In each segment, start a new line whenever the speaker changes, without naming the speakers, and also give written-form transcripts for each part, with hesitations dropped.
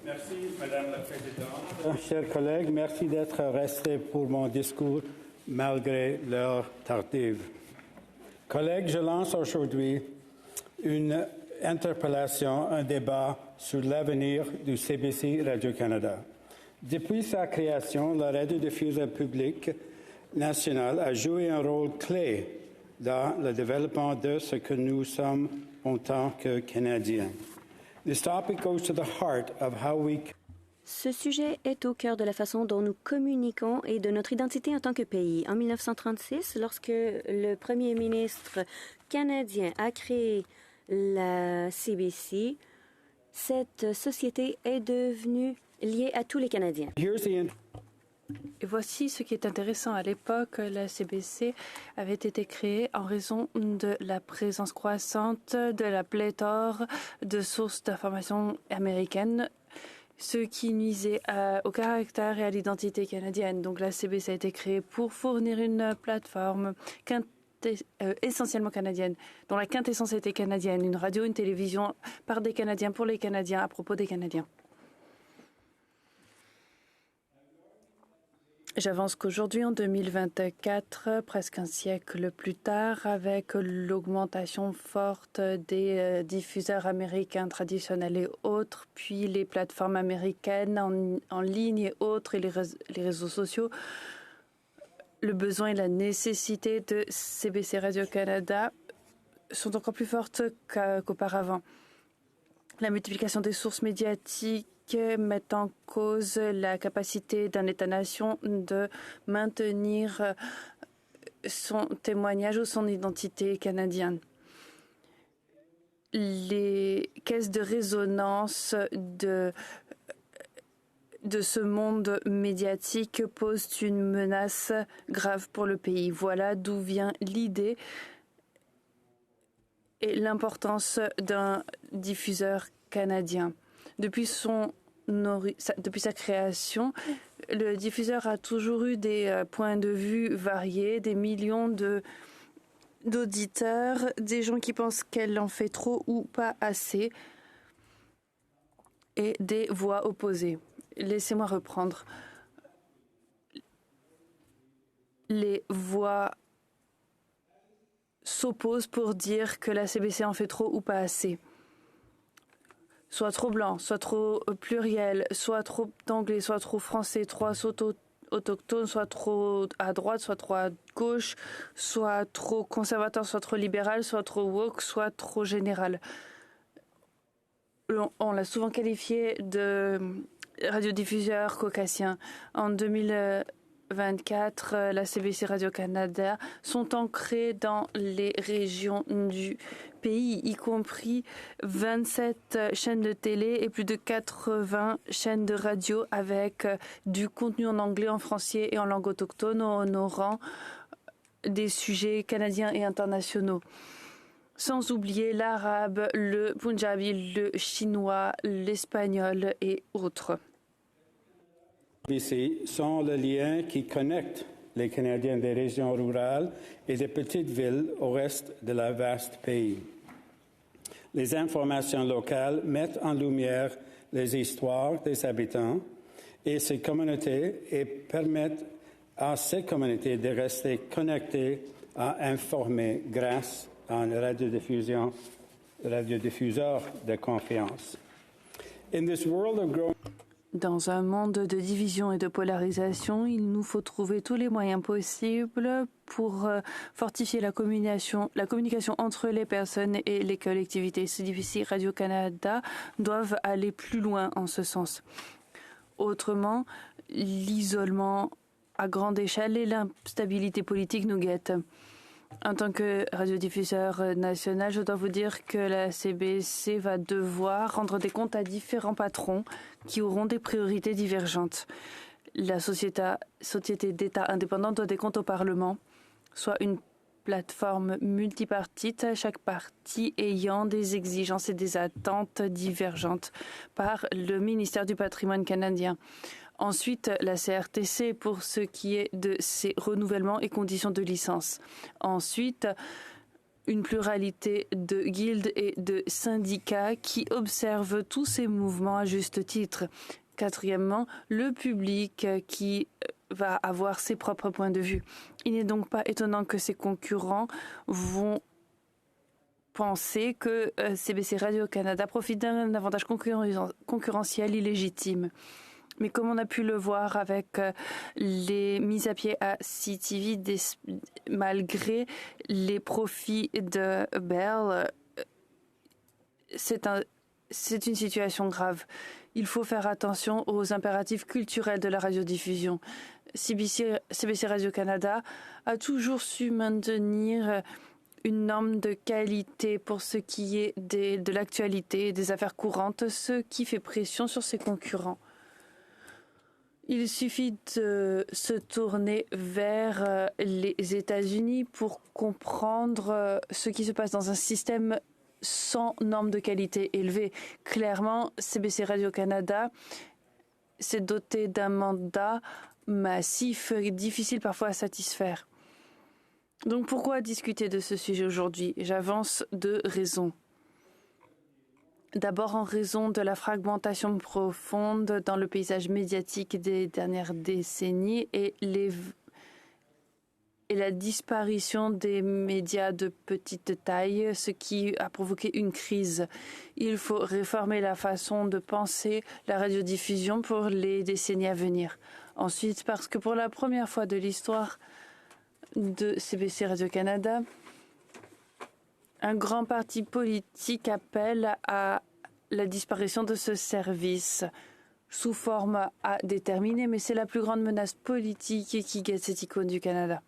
Merci, Madame la Présidente. Chers collègues, merci d'être restés pour mon discours malgré l'heure tardive. Collègues, je lance aujourd'hui une interpellation, un débat sur l'avenir du CBC Radio-Canada. Depuis sa création, la radiodiffuseur publique nationale a joué un rôle clé dans le développement de ce que nous sommes en tant que Canadiens. This topic goes to the heart of how we...
Ce sujet est au cœur de la façon dont nous communiquons et de notre identité en tant que pays. En 1936, lorsque le premier ministre canadien a créé la CBC, cette société est devenue liée à tous les Canadiens.
Et voici ce qui est intéressant. À l'époque, la CBC avait été créée en raison de la présence croissante de la pléthore de sources d'information américaines, ce qui nuisait au caractère et à l'identité canadienne. Donc la CBC a été créée pour fournir une plateforme essentiellement canadienne, dont la quintessence était canadienne, une radio, une télévision par des Canadiens, pour les Canadiens, à propos des Canadiens. J'avance qu'aujourd'hui, en 2024, presque un siècle plus tard, avec l'augmentation forte des diffuseurs américains traditionnels et autres, puis les plateformes américaines en ligne et autres, et les réseaux sociaux, le besoin et la nécessité de CBC Radio-Canada sont encore plus fortes qu'auparavant. La multiplication des sources médiatiques met en cause la capacité d'un État-nation de maintenir son témoignage ou son identité canadienne. Les caisses de résonance de ce monde médiatique posent une menace grave pour le pays. Voilà d'où vient l'idée et l'importance d'un diffuseur canadien. Depuis sa création, le diffuseur a toujours eu des points de vue variés, des millions d'auditeurs, des gens qui pensent qu'elle en fait trop ou pas assez, et des voix opposées. Laissez-moi reprendre. Les voix s'opposent pour dire que la CBC en fait trop ou pas assez. Soit trop blanc, soit trop pluriel, soit trop anglais, soit trop français, soit autochtone, soit trop à droite, soit trop à gauche, soit trop conservateur, soit trop libéral, soit trop woke, soit trop général. On l'a souvent qualifié de radiodiffuseur caucasien. En 2024, la CBC Radio-Canada sont ancrées dans les régions du pays, y compris 27 chaînes de télé et plus de 80 chaînes de radio avec du contenu en anglais, en français et en langue autochtone, honorant des sujets canadiens et internationaux. Sans oublier l'arabe, le punjabi, le chinois, l'espagnol et autres.
Ici sont le lien qui connecte les Canadiens des régions rurales et des petites villes au reste de la vaste pays. Les informations locales mettent en lumière les histoires des habitants et ces communautés et permettent à ces communautés de rester connectées à informer grâce à un radiodiffuseur de confiance. In this world of growing...
Dans un monde de division et de polarisation, il nous faut trouver tous les moyens possibles pour fortifier la communication entre les personnes et les collectivités. CBC Radio-Canada doivent aller plus loin en ce sens. Autrement, l'isolement à grande échelle et l'instabilité politique nous guettent. En tant que radiodiffuseur national, je dois vous dire que la CBC va devoir rendre des comptes à différents patrons qui auront des priorités divergentes. La société d'État indépendante doit des comptes au Parlement, soit une plateforme multipartite, chaque parti ayant des exigences et des attentes divergentes par le ministère du Patrimoine canadien. Ensuite, la CRTC pour ce qui est de ses renouvellements et conditions de licence. Ensuite, une pluralité de guildes et de syndicats qui observent tous ces mouvements à juste titre. Quatrièmement, le public qui va avoir ses propres points de vue. Il n'est donc pas étonnant que ses concurrents vont penser que CBC Radio-Canada profite d'un avantage concurrentiel illégitime. Mais comme on a pu le voir avec les mises à pied à CTV, malgré les profits de Bell, c'est une situation grave. Il faut faire attention aux impératifs culturels de la radiodiffusion. CBC Radio-Canada a toujours su maintenir une norme de qualité pour ce qui est de l'actualité et des affaires courantes, ce qui fait pression sur ses concurrents. Il suffit de se tourner vers les États-Unis pour comprendre ce qui se passe dans un système sans normes de qualité élevées. Clairement, CBC Radio-Canada s'est doté d'un mandat massif, difficile parfois à satisfaire. Donc pourquoi discuter de ce sujet aujourd'hui? J'avance 2 raisons. D'abord en raison de la fragmentation profonde dans le paysage médiatique des dernières décennies et la disparition des médias de petite taille, ce qui a provoqué une crise. Il faut réformer la façon de penser la radiodiffusion pour les décennies à venir. Ensuite, parce que pour la première fois de l'histoire de CBC Radio-Canada, un grand parti politique appelle à la disparition de ce service sous forme à déterminer, mais c'est la plus grande menace politique qui guette cette icône du Canada.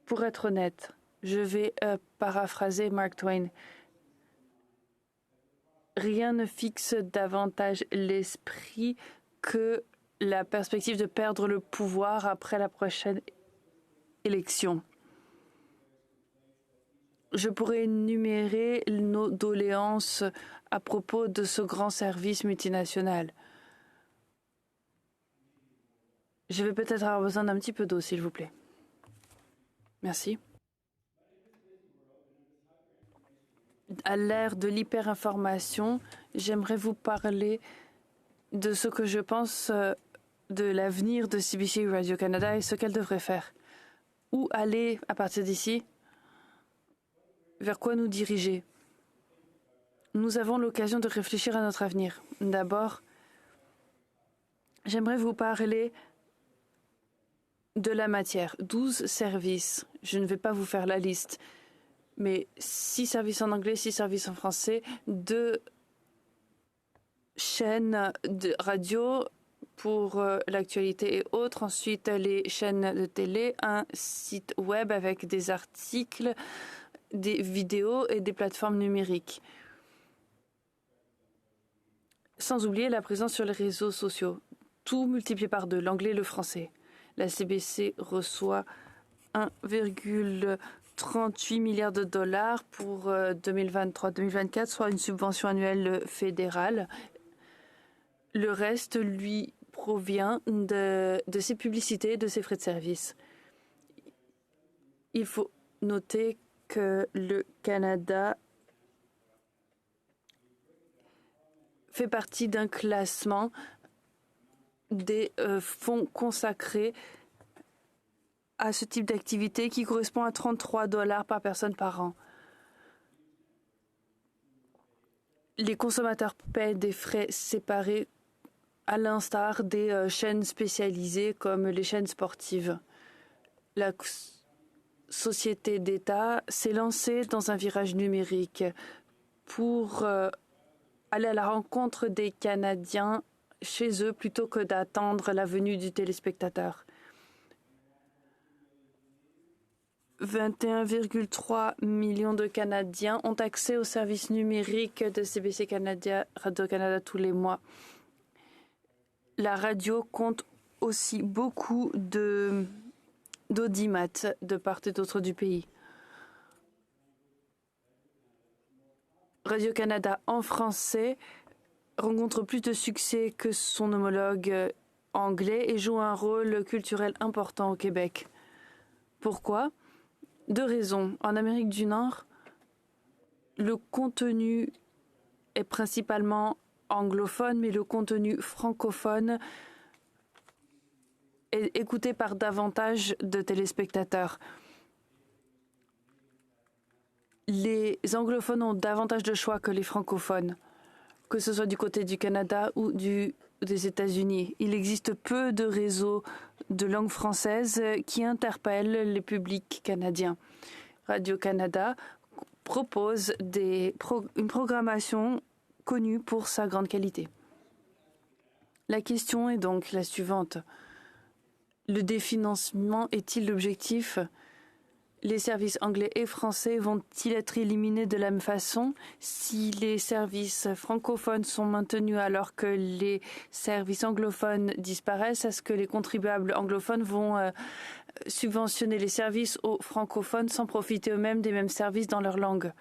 Pour être honnête, je vais paraphraser Mark Twain. Rien ne fixe davantage l'esprit que la perspective de perdre le pouvoir après la prochaine élection. Je pourrais énumérer nos doléances à propos de ce grand service multinational. Je vais peut-être avoir besoin d'un petit peu d'eau, s'il vous plaît. Merci. À l'ère de l'hyperinformation, j'aimerais vous parler de ce que je pense de l'avenir de CBC Radio-Canada et ce qu'elle devrait faire. Où aller à partir d'ici? Vers quoi nous diriger? Nous avons l'occasion de réfléchir à notre avenir. D'abord, j'aimerais vous parler de la matière. 12 services. Je ne vais pas vous faire la liste, mais 6 services en anglais, 6 services en français, 2 chaînes de radio pour l'actualité et autres. Ensuite, les chaînes de télé, un site web avec des articles, des vidéos et des plateformes numériques. Sans oublier la présence sur les réseaux sociaux. Tout multiplié par 2, l'anglais et le français. La CBC reçoit 1,38 milliard de dollars pour 2023-2024, soit une subvention annuelle fédérale. Le reste lui provient de ses publicités et de ses frais de service. Il faut noter que le Canada fait partie d'un classement des fonds consacrés à ce type d'activité qui correspond à 33 $ par personne par an. Les consommateurs paient des frais séparés à l'instar des chaînes spécialisées comme les chaînes sportives. La société d'État s'est lancée dans un virage numérique pour aller à la rencontre des Canadiens chez eux plutôt que d'attendre la venue du téléspectateur. 21,3 millions de Canadiens ont accès aux services numériques de CBC Radio-Canada tous les mois. La radio compte aussi beaucoup d'audimat de part et d'autre du pays. Radio-Canada en français rencontre plus de succès que son homologue anglais et joue un rôle culturel important au Québec. Pourquoi? 2 raisons. En Amérique du Nord, le contenu est principalement anglophone, mais le contenu francophone est écouté par davantage de téléspectateurs. Les anglophones ont davantage de choix que les francophones, que ce soit du côté du Canada ou des États-Unis. Il existe peu de réseaux de langue française qui interpellent les publics canadiens. Radio-Canada propose une programmation connue pour sa grande qualité. La question est donc la suivante. Le définancement est-il l'objectif? Les services anglais et français vont-ils être éliminés de la même façon si les services francophones sont maintenus alors que les services anglophones disparaissent? Est-ce que les contribuables anglophones vont subventionner les services aux francophones sans profiter eux-mêmes des mêmes services dans leur langue?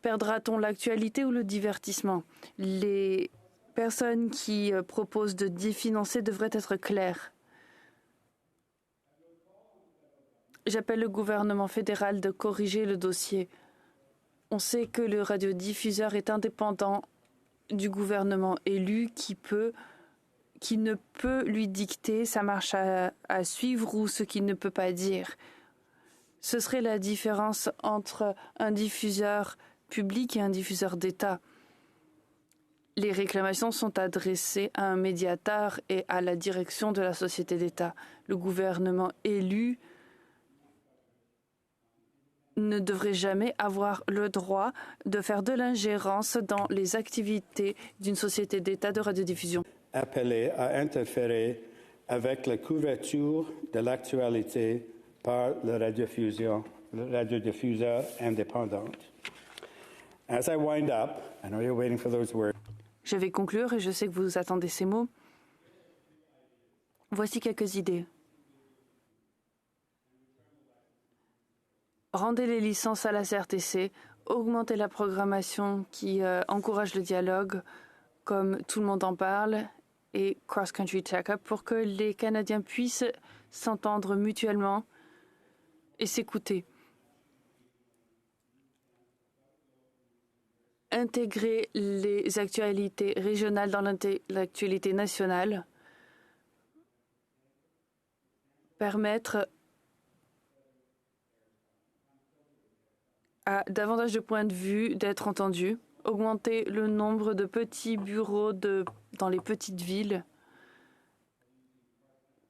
Perdra-t-on l'actualité ou le divertissement? Les personnes qui proposent de définancer devraient être claires. J'appelle le gouvernement fédéral de corriger le dossier. On sait que le radiodiffuseur est indépendant du gouvernement élu qui ne peut lui dicter sa marche à suivre ou ce qu'il ne peut pas dire. Ce serait la différence entre un diffuseur public et un diffuseur d'État. Les réclamations sont adressées à un médiateur et à la direction de la société d'État. Le gouvernement élu ne devrait jamais avoir le droit de faire de l'ingérence dans les activités d'une société d'État de radiodiffusion.
Appelé à interférer avec la couverture de l'actualité par le radiodiffuseur indépendant. As I wind up, I know you're waiting for those words.
Je vais conclure et je sais que vous attendez ces mots. Voici quelques idées. Rendez les licences à la CRTC, augmentez la programmation qui encourage le dialogue, comme tout le monde en parle, et Cross Country Check-up pour que les Canadiens puissent s'entendre mutuellement et s'écouter. Intégrer les actualités régionales dans l'actualité nationale. Permettre à davantage de points de vue d'être entendus, augmenter le nombre de petits bureaux dans les petites villes,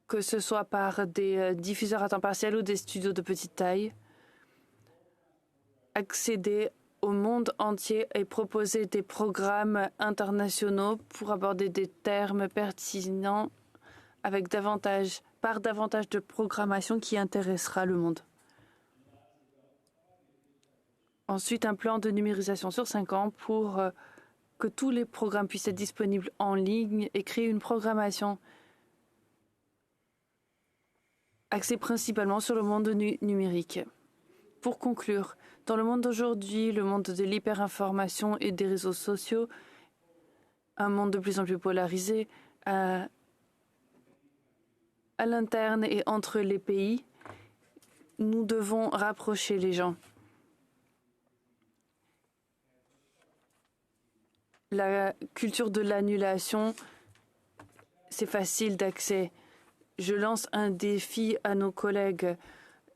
que ce soit par des diffuseurs à temps partiel ou des studios de petite taille, accéder au monde entier et proposer des programmes internationaux pour aborder des termes pertinents avec davantage de programmation qui intéressera le monde. Ensuite, un plan de numérisation sur 5 ans pour que tous les programmes puissent être disponibles en ligne et créer une programmation axée principalement sur le monde numérique. Pour conclure, dans le monde d'aujourd'hui, le monde de l'hyperinformation et des réseaux sociaux, un monde de plus en plus polarisé à l'interne et entre les pays, nous devons rapprocher les gens. La culture de l'annulation, c'est facile d'accès. Je lance un défi à nos collègues.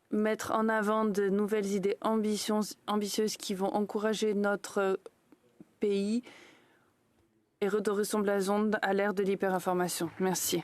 Mettre en avant de nouvelles idées ambitieuses qui vont encourager notre pays et redorer son blason à l'ère de l'hyperinformation. Merci.